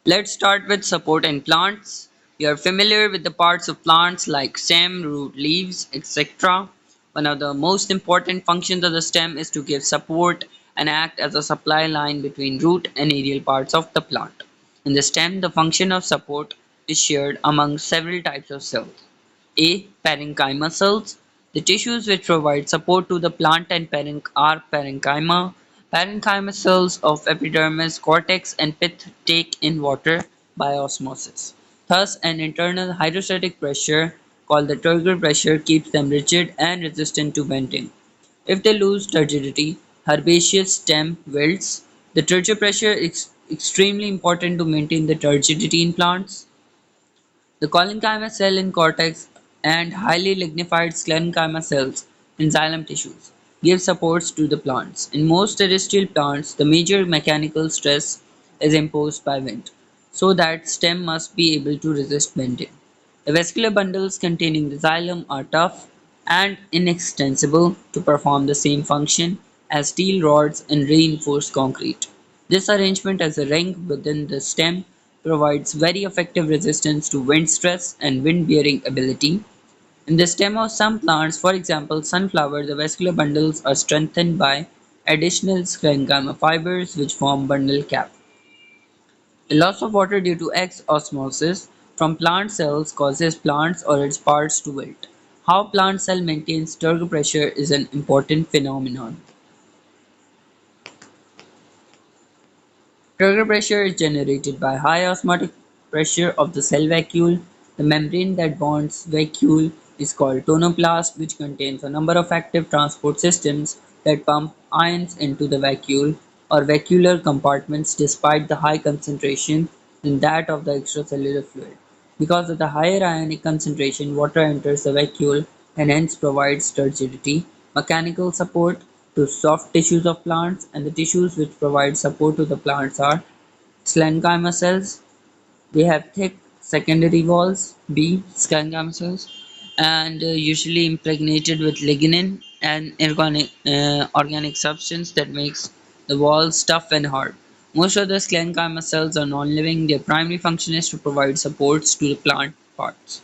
Let's start with support in plants. You are familiar with the parts of plants like stem, root, leaves, etc. One of the most important functions of the stem is to give support and act as a supply line between root and aerial parts of the plant. In the stem, the function of support is shared among several types of cells. A. Parenchyma cells. The tissues which provide support to the plant and parent are parenchyma. Parenchyma cells of epidermis, cortex, and pith take in water by osmosis. Thus, an internal hydrostatic pressure called the turgor pressure keeps them rigid and resistant to bending. If they lose turgidity, herbaceous stem wilts. The turgor pressure is extremely important to maintain the turgidity in plants. The collenchyma cell in cortex and highly lignified sclerenchyma cells in xylem tissues give supports to the plants. In most terrestrial plants, the major mechanical stress is imposed by wind, so that stem must be able to resist bending. The vascular bundles containing the xylem are tough and inextensible to perform the same function as steel rods in reinforced concrete. This arrangement as a ring within the stem provides very effective resistance to wind stress and wind-bearing ability. In the stem of some plants, for example sunflower, the vascular bundles are strengthened by additional sclerenchyma fibers which form bundle cap. The loss of water due to X-osmosis from plant cells causes plants or its parts to wilt. How plant cell maintains turgor pressure is an important phenomenon. Turgor pressure is generated by high osmotic pressure of the cell vacuole. The membrane that bonds vacuole is called tonoplast, which contains a number of active transport systems that pump ions into the vacuole or vacuolar compartments despite the high concentration than that of the extracellular fluid. Because of the higher ionic concentration, water enters the vacuole and hence provides turgidity, mechanical support to soft tissues of plants, and the tissues which provide support to the plants are sclerenchyma cells. They have thick secondary walls, B. Sclerenchyma cells, and usually impregnated with lignin, an organic substance that makes the walls tough and hard. Most of the sclerenchyma cells are non-living. Their primary function is to provide supports to the plant parts.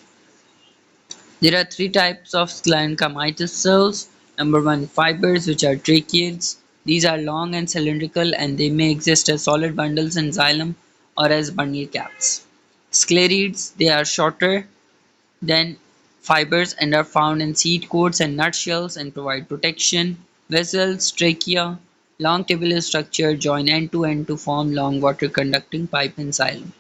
There are three types of sclerenchymatous cells. Number one, fibers, which are tracheids. These are long and cylindrical and they may exist as solid bundles in xylem or as bundle caps. Sclerids, they are shorter than fibers and are found in seed coats and nutshells and provide protection. Vessels, trachea, long tubular structure join end to end to form long water conducting pipe in xylem.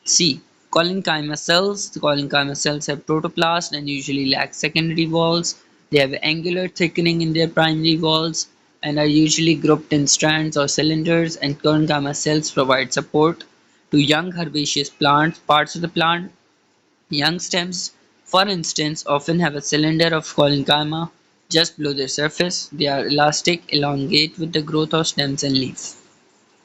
C. Collenchyma cells. The collenchyma cells have protoplast and usually lack secondary walls. They have angular thickening in their primary walls and are usually grouped in strands or cylinders, and collenchyma cells provide support to young herbaceous plants. Parts of the plant, young stems, for instance, often have a cylinder of collenchyma just below their surface. They are elastic, elongate with the growth of stems and leaves.